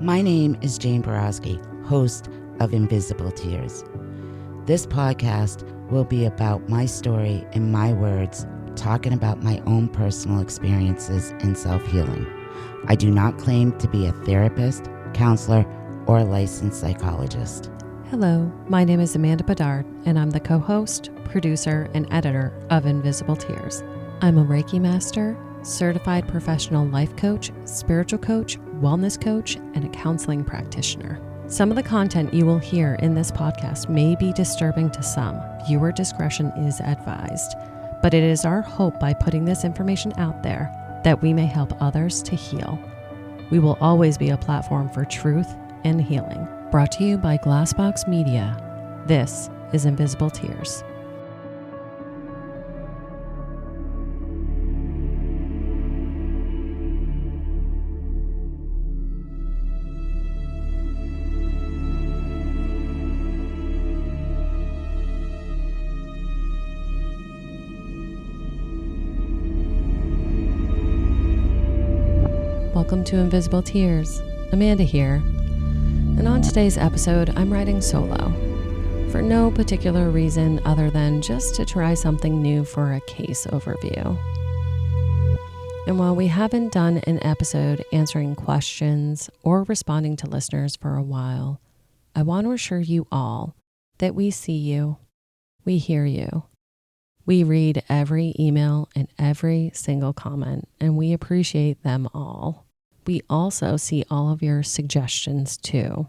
My name is Jane Borowski, host of Invisible Tears. This podcast will be about my story in my words, talking about my own personal experiences in self-healing. I do not claim to be a therapist, counselor, or a licensed psychologist. Hello, my name is Amanda Bedard, and I'm the co-host, producer, and editor of Invisible Tears. I'm a Reiki master, certified professional life coach, spiritual coach, wellness coach, and a counseling practitioner. Some of the content you will hear in this podcast may be disturbing to some. Viewer discretion is advised, but it is our hope by putting this information out there that we may help others to heal. We will always be a platform for truth and healing. Brought to you by Glassbox Media. This is Invisible Tears. Welcome to Invisible Tears. Amanda here. And on today's episode, I'm writing solo for no particular reason other than just to try something new for a case overview. And while we haven't done an episode answering questions or responding to listeners for a while, I want to assure you all that we see you, we hear you, we read every email and every single comment, and we appreciate them all. We also see all of your suggestions too.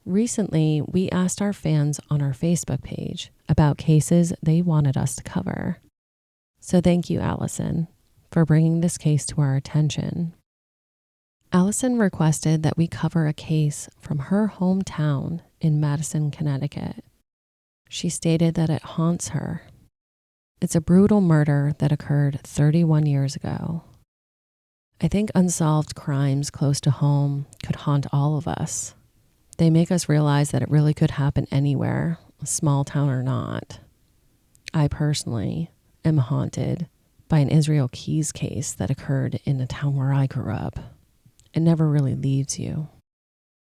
Recently, we asked our fans on our Facebook page about cases they wanted us to cover. So thank you, Allison, for bringing this case to our attention. Allison requested that we cover a case from her hometown in Madison, Connecticut. She stated that it haunts her. It's a brutal murder that occurred 31 years ago. I think unsolved crimes close to home could haunt all of us. They make us realize that it really could happen anywhere, small town or not. I personally am haunted by an Israel Keys case that occurred in the town where I grew up. It never really leaves you.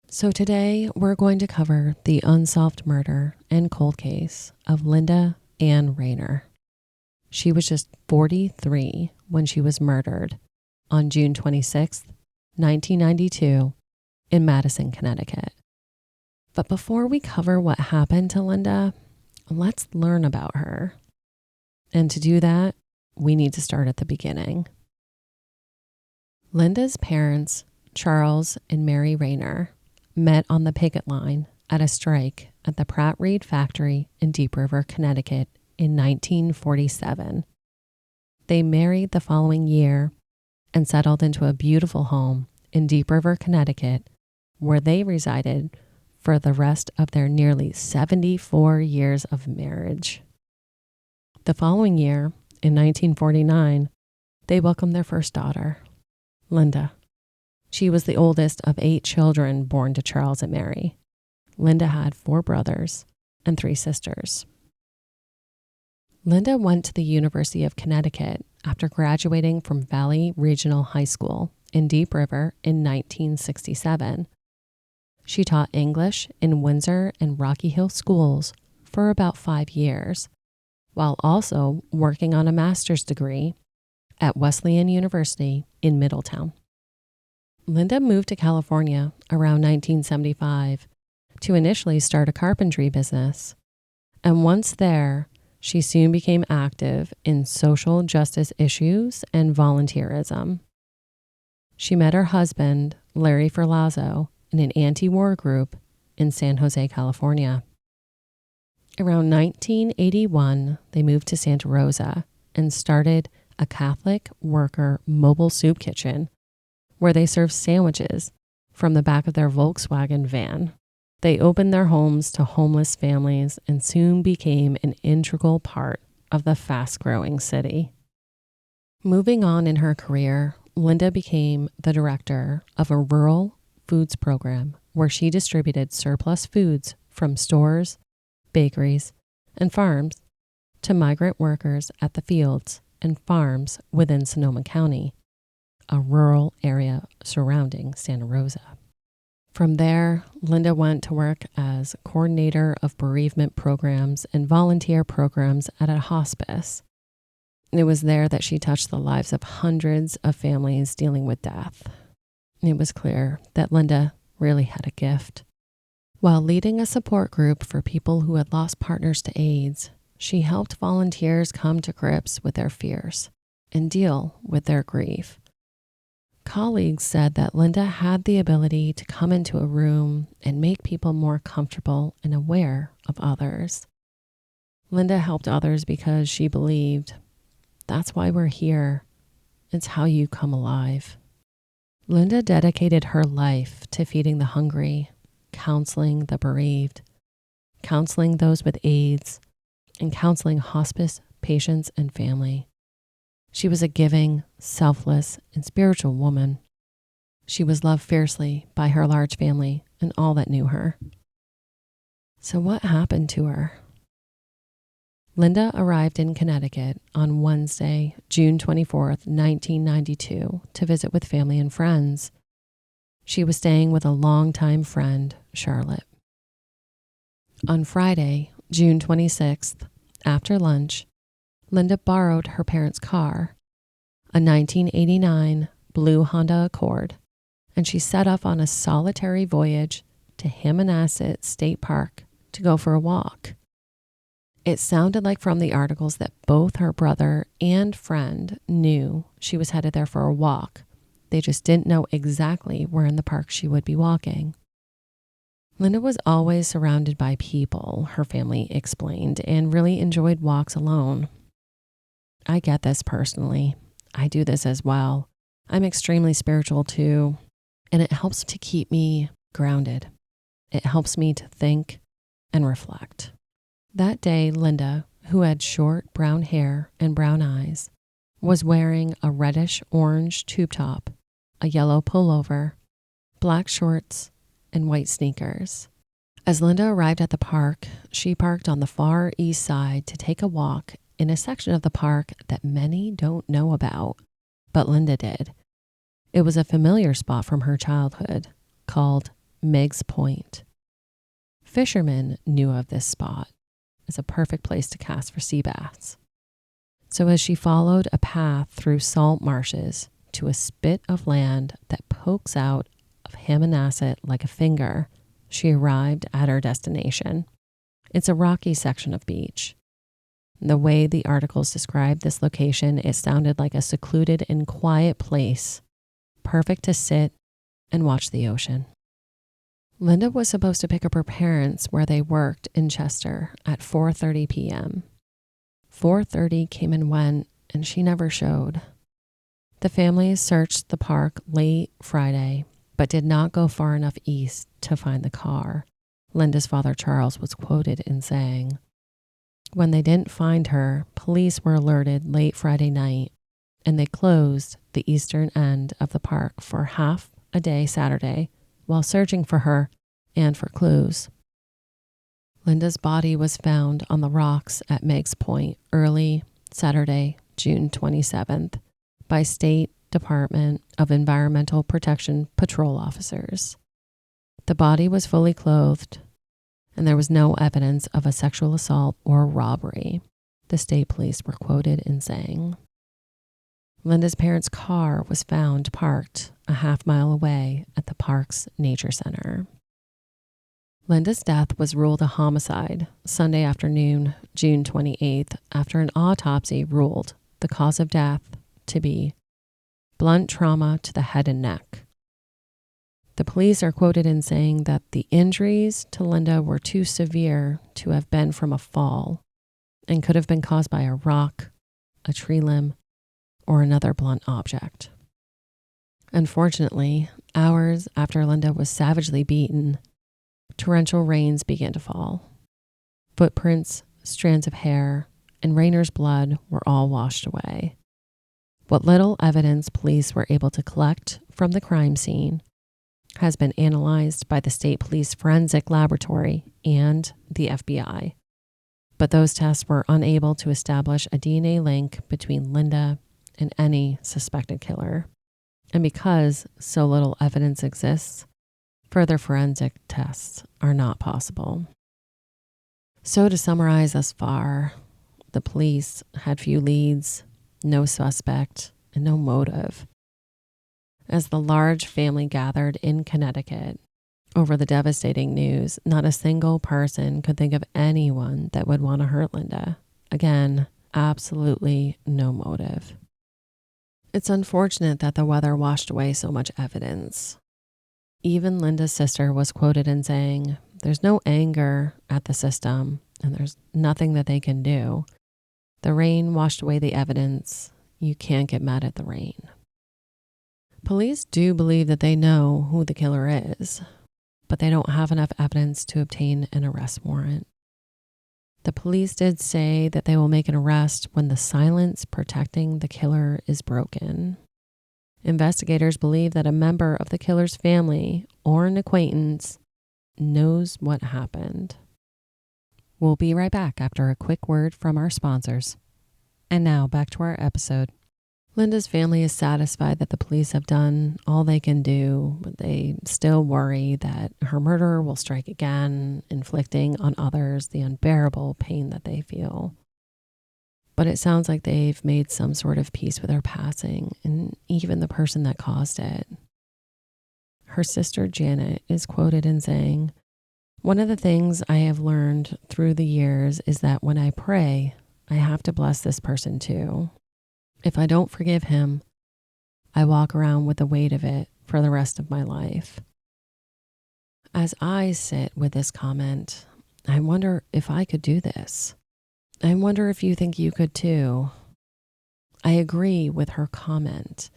So today we're going to cover the unsolved murder and cold case of Linda Rayner. She was just 43 when she was murdered on June 26, 1992, in Madison, Connecticut. But before we cover what happened to Linda, let's learn about her. And to do that, we need to start at the beginning. Linda's parents, Charles and Mary Rayner, met on the picket line at a strike at the Pratt Reed factory in Deep River, Connecticut in 1947. They married the following year and settled into a beautiful home in Deep River, Connecticut, where they resided for the rest of their nearly 74 years of marriage. The following year, in 1949, they welcomed their first daughter, Linda. She was the oldest of 8 children born to Charles and Mary. Linda had 4 brothers and 3 sisters. Linda went to the University of Connecticut after graduating from Valley Regional High School in Deep River in 1967. She taught English in Windsor and Rocky Hill schools for about 5 years, while also working on a master's degree at Wesleyan University in Middletown. Linda moved to California around 1975 to initially start a carpentry business, and once there, she soon became active in social justice issues and volunteerism. She met her husband, Larry Ferlazzo, in an anti-war group in San Jose, California. Around 1981, they moved to Santa Rosa and started a Catholic worker mobile soup kitchen where they served sandwiches from the back of their Volkswagen van. They opened their homes to homeless families and soon became an integral part of the fast-growing city. Moving on in her career, Linda became the director of a rural foods program where she distributed surplus foods from stores, bakeries, and farms to migrant workers at the fields and farms within Sonoma County, a rural area surrounding Santa Rosa. From there, Linda went to work as coordinator of bereavement programs and volunteer programs at a hospice. It was there that she touched the lives of hundreds of families dealing with death. It was clear that Linda really had a gift. While leading a support group for people who had lost partners to AIDS, she helped volunteers come to grips with their fears and deal with their grief. Colleagues said that Linda had the ability to come into a room and make people more comfortable and aware of others. Linda helped others because she believed, that's why we're here. It's how you come alive. Linda dedicated her life to feeding the hungry, counseling the bereaved, counseling those with AIDS, and counseling hospice patients and family. She was a giving, selfless, and spiritual woman. She was loved fiercely by her large family and all that knew her. So what happened to her? Linda arrived in Connecticut on Wednesday, June 24th, 1992, to visit with family and friends. She was staying with a longtime friend, Charlotte. On Friday, June 26th, after lunch, Linda borrowed her parents' car, a 1989 blue Honda Accord, and she set off on a solitary voyage to Hammonasset State Park to go for a walk. It sounded like from the articles that both her brother and friend knew she was headed there for a walk. They just didn't know exactly where in the park she would be walking. Linda was always surrounded by people, her family explained, and really enjoyed walks alone. I get this personally. I do this as well. I'm extremely spiritual too, and it helps to keep me grounded. It helps me to think and reflect. That day, Linda, who had short brown hair and brown eyes, was wearing a reddish-orange tube top, a yellow pullover, black shorts, and white sneakers. As Linda arrived at the park, she parked on the far east side to take a walk in a section of the park that many don't know about, but Linda did. It was a familiar spot from her childhood, called Meg's Point. Fishermen knew of this spot as a perfect place to cast for sea bass. So as she followed a path through salt marshes to a spit of land that pokes out of Hammonasset like a finger, she arrived at her destination. It's a rocky section of beach. The way the articles described this location, it sounded like a secluded and quiet place, perfect to sit and watch the ocean. Linda was supposed to pick up her parents where they worked in Chester at 4:30 p.m. 4:30 came and went, and she never showed. The family searched the park late Friday, but did not go far enough east to find the car. Linda's father, Charles, was quoted in saying, "When they didn't find her, police were alerted late Friday night, and they closed the eastern end of the park for half a day Saturday while searching for her and for clues." Linda's body was found on the rocks at Meg's Point early Saturday, June 27th, by State Department of Environmental Protection patrol officers. The body was fully clothed, and there was no evidence of a sexual assault or robbery, the state police were quoted in saying. Linda's parents' car was found parked a half-mile away at the park's nature center. Linda's death was ruled a homicide Sunday afternoon, June 28th, after an autopsy ruled the cause of death to be blunt trauma to the head and neck. The police are quoted in saying that the injuries to Linda were too severe to have been from a fall and could have been caused by a rock, a tree limb, or another blunt object. Unfortunately, hours after Linda was savagely beaten, torrential rains began to fall. Footprints, strands of hair, and Rayner's blood were all washed away. What little evidence police were able to collect from the crime scene has been analyzed by the State Police Forensic Laboratory and the FBI, but those tests were unable to establish a DNA link between Linda and any suspected killer. And because so little evidence exists, further forensic tests are not possible. So to summarize thus far, the police had few leads, no suspect, and no motive. As the large family gathered in Connecticut over the devastating news, not a single person could think of anyone that would want to hurt Linda. Again, absolutely no motive. It's unfortunate that the weather washed away so much evidence. Even Linda's sister was quoted in saying, "There's no anger at the system, and there's nothing that they can do. The rain washed away the evidence. You can't get mad at the rain." Police do believe that they know who the killer is, but they don't have enough evidence to obtain an arrest warrant. The police did say that they will make an arrest when the silence protecting the killer is broken. Investigators believe that a member of the killer's family or an acquaintance knows what happened. We'll be right back after a quick word from our sponsors. And now back to our episode. Linda's family is satisfied that the police have done all they can do, but they still worry that her murderer will strike again, inflicting on others the unbearable pain that they feel. But it sounds like they've made some sort of peace with her passing, and even the person that caused it. Her sister Janet is quoted in saying, "One of the things I have learned through the years is that when I pray, I have to bless this person too. If I don't forgive him, I walk around with the weight of it for the rest of my life." As I sit with this comment, I wonder if I could do this. I wonder if you think you could too. I agree with her comment,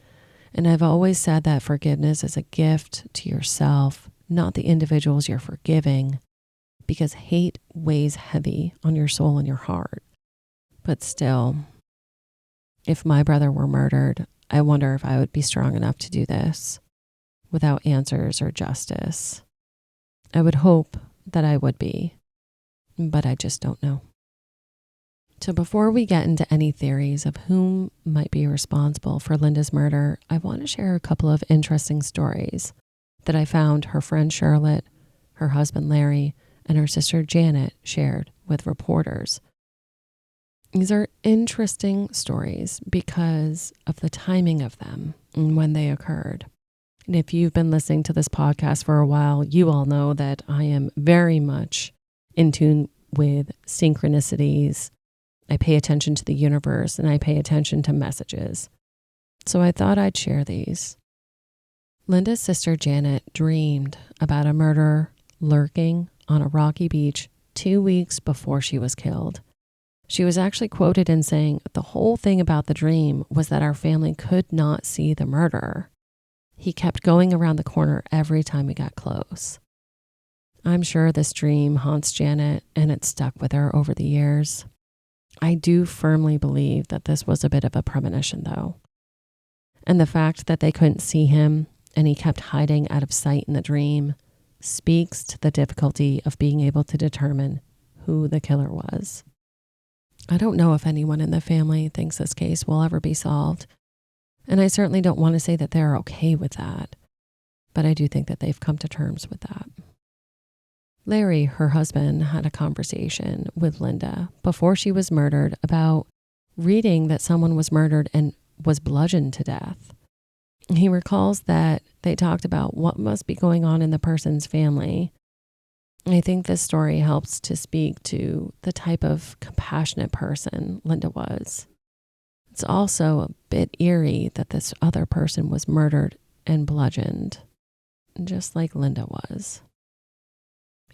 and I've always said that forgiveness is a gift to yourself, not the individuals you're forgiving, because hate weighs heavy on your soul and your heart. But still, if my brother were murdered, I wonder if I would be strong enough to do this without answers or justice. I would hope that I would be, but I just don't know. So before we get into any theories of whom might be responsible for Linda's murder, I want to share a couple of interesting stories that I found her friend Charlotte, her husband Larry, and her sister Janet shared with reporters. These are interesting stories because of the timing of them and when they occurred. And if you've been listening to this podcast for a while, you all know that I am very much in tune with synchronicities. I pay attention to the universe and I pay attention to messages. So I thought I'd share these. Linda's sister Janet dreamed about a murderer lurking on a rocky beach 2 weeks before she was killed. She was actually quoted in saying, "The whole thing about the dream was that our family could not see the murderer. He kept going around the corner every time we got close." I'm sure this dream haunts Janet and it stuck with her over the years. I do firmly believe that this was a bit of a premonition though. And the fact that they couldn't see him and he kept hiding out of sight in the dream speaks to the difficulty of being able to determine who the killer was. I don't know if anyone in the family thinks this case will ever be solved, and I certainly don't want to say that they're okay with that, but I do think that they've come to terms with that. Larry, her husband, had a conversation with Linda before she was murdered about reading that someone was murdered and was bludgeoned to death. He recalls that they talked about what must be going on in the person's family. I think this story helps to speak to the type of compassionate person Linda was. It's also a bit eerie that this other person was murdered and bludgeoned, just like Linda was.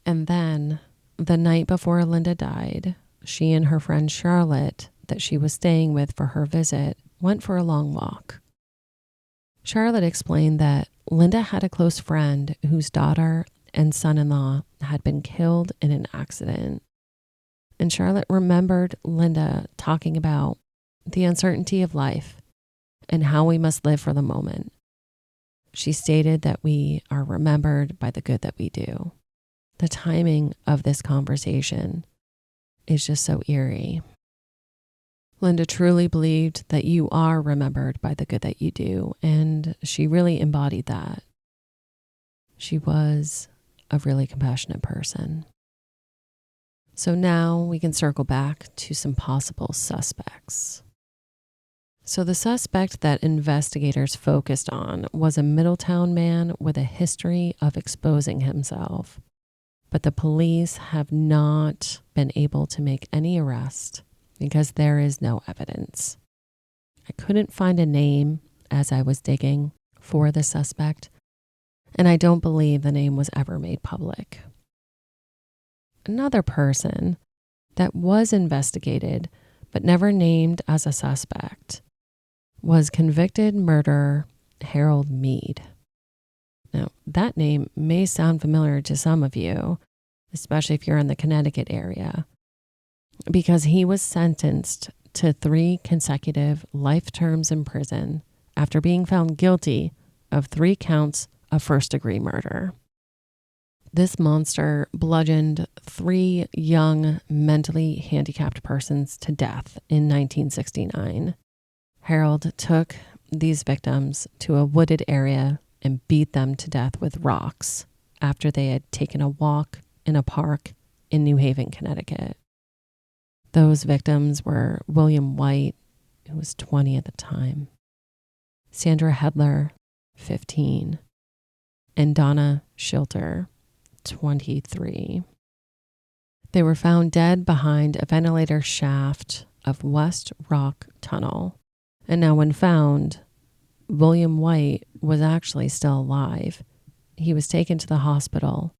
And then, the night before Linda died, she and her friend Charlotte, that she was staying with for her visit, went for a long walk. Charlotte explained that Linda had a close friend whose daughter and son-in-law had been killed in an accident. And Charlotte remembered Linda talking about the uncertainty of life and how we must live for the moment. She stated that we are remembered by the good that we do. The timing of this conversation is just so eerie. Linda truly believed that you are remembered by the good that you do, and she really embodied that. She was a really compassionate person. So now we can circle back to some possible suspects. So the suspect that investigators focused on was a Middletown man with a history of exposing himself. But the police have not been able to make any arrest because there is no evidence. I couldn't find a name as I was digging for the suspect, and I don't believe the name was ever made public. Another person that was investigated but never named as a suspect was convicted murderer Harold Mead. Now, that name may sound familiar to some of you, especially if you're in the Connecticut area, because he was sentenced to 3 consecutive life terms in prison after being found guilty of 3 counts of first-degree murder. This monster bludgeoned 3 young, mentally handicapped persons to death in 1969. Harold took these victims to a wooded area and beat them to death with rocks after they had taken a walk in a park in New Haven, Connecticut. Those victims were William White, who was 20 at the time, Sandra Hedler, 15, and Donna Schilter, 23. They were found dead behind a ventilator shaft of West Rock Tunnel. And now when found, William White was actually still alive. He was taken to the hospital,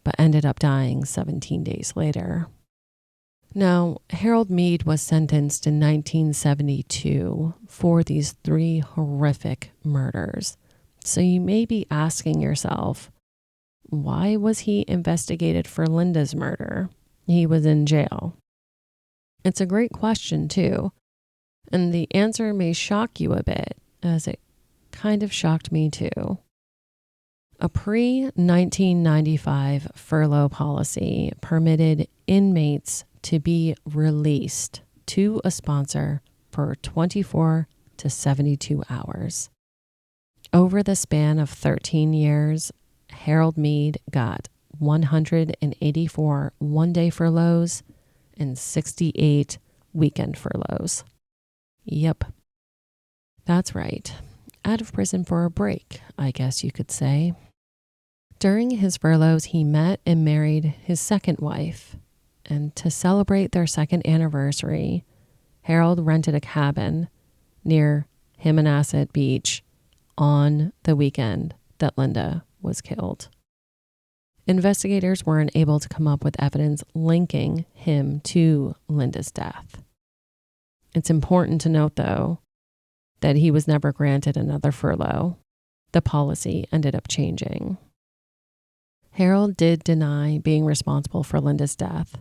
but ended up dying 17 days later. Now, Harold Mead was sentenced in 1972 for these 3 horrific murders. So you may be asking yourself, why was he investigated for Linda's murder? He was in jail. It's a great question, too. And the answer may shock you a bit, as it kind of shocked me, too. A pre-1995 furlough policy permitted inmates to be released to a sponsor for 24 to 72 hours. Over the span of 13 years, Harold Mead got 184 one-day furloughs and 68 weekend furloughs. Yep, that's right. Out of prison for a break, I guess you could say. During his furloughs, he met and married his second wife. And to celebrate their second anniversary, Harold rented a cabin near Hammonasset Beach on the weekend that Linda was killed. Investigators weren't able to come up with evidence linking him to Linda's death. It's important to note, though, that he was never granted another furlough. The policy ended up changing. Harold did deny being responsible for Linda's death,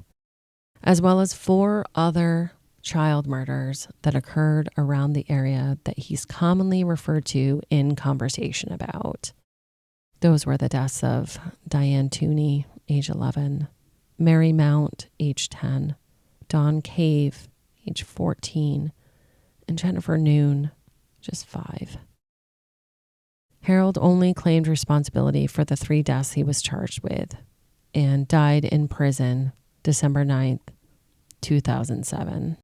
as well as 4 other child murders that occurred around the area that he's commonly referred to in conversation about. Those were the deaths of Diane Tooney, age 11, Mary Mount, age 10, Dawn Cave, age 14, and Jennifer Noon, just 5. Harold only claimed responsibility for the 3 deaths he was charged with and died in prison December 9th, 2007.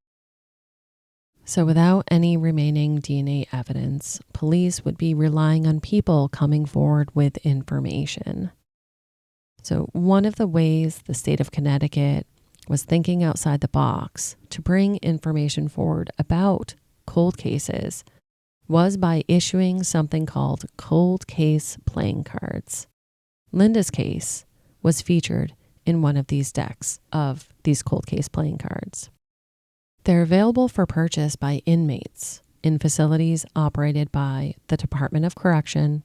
So without any remaining DNA evidence, police would be relying on people coming forward with information. So one of the ways the state of Connecticut was thinking outside the box to bring information forward about cold cases was by issuing something called cold case playing cards. Linda's case was featured in one of these decks of these cold case playing cards. They're available for purchase by inmates in facilities operated by the Department of Correction,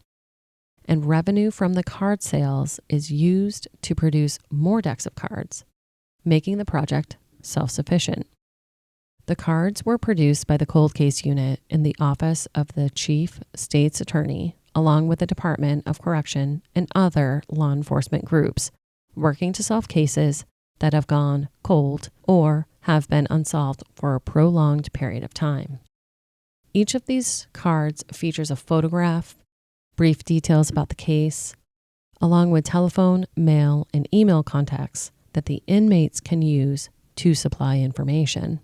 and revenue from the card sales is used to produce more decks of cards, making the project self-sufficient. The cards were produced by the cold case unit in the office of the Chief State's Attorney, along with the Department of Correction and other law enforcement groups working to solve cases that have gone cold or have been unsolved for a prolonged period of time. Each of these cards features a photograph, brief details about the case, along with telephone, mail, and email contacts that the inmates can use to supply information.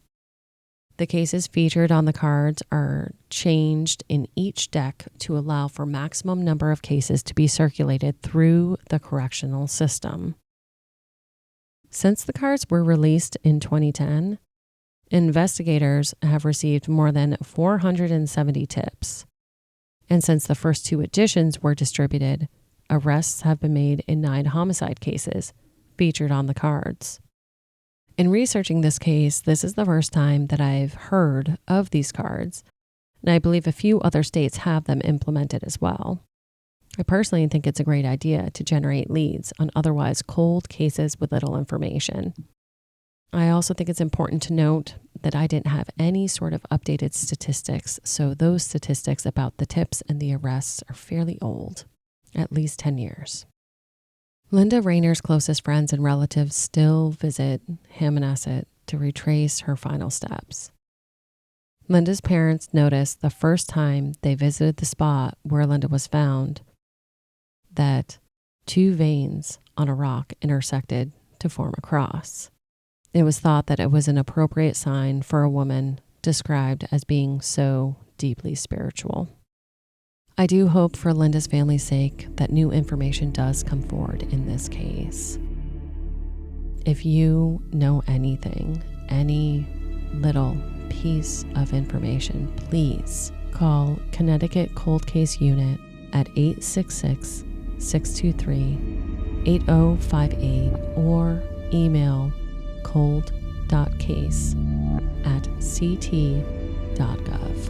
The cases featured on the cards are changed in each deck to allow for maximum number of cases to be circulated through the correctional system. Since the cards were released in 2010, investigators have received more than 470 tips. And since the first 2 editions were distributed, arrests have been made in 9 homicide cases featured on the cards. In researching this case, this is the first time that I've heard of these cards, and I believe a few other states have them implemented as well. I personally think it's a great idea to generate leads on otherwise cold cases with little information. I also think it's important to note that I didn't have any sort of updated statistics, so those statistics about the tips and the arrests are fairly old, at least 10 years. Linda Rayner's closest friends and relatives still visit Hammonasset to retrace her final steps. Linda's parents noticed the first time they visited the spot where Linda was found that 2 veins on a rock intersected to form a cross. It was thought that it was an appropriate sign for a woman described as being so deeply spiritual. I do hope for Linda's family's sake that new information does come forward in this case. If you know anything, any little piece of information, please call Connecticut Cold Case Unit at 866-623-8058 or email cold.case@ct.gov.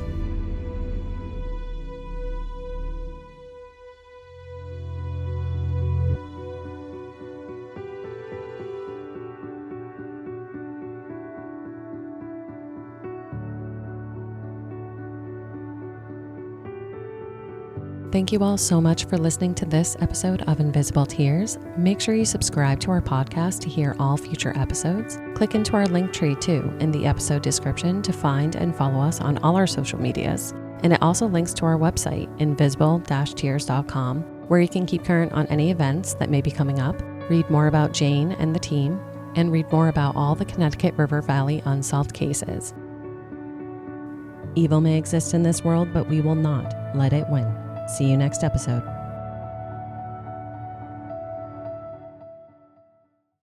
Thank you all so much for listening to this episode of Invisible Tears. Make sure you subscribe to our podcast to hear all future episodes. Click into our link tree too in the episode description to find and follow us on all our social medias. And it also links to our website, invisible-tears.com, where you can keep current on any events that may be coming up, read more about Jane and the team, and read more about all the Connecticut River Valley unsolved cases. Evil may exist in this world, but we will not let it win. See you next episode.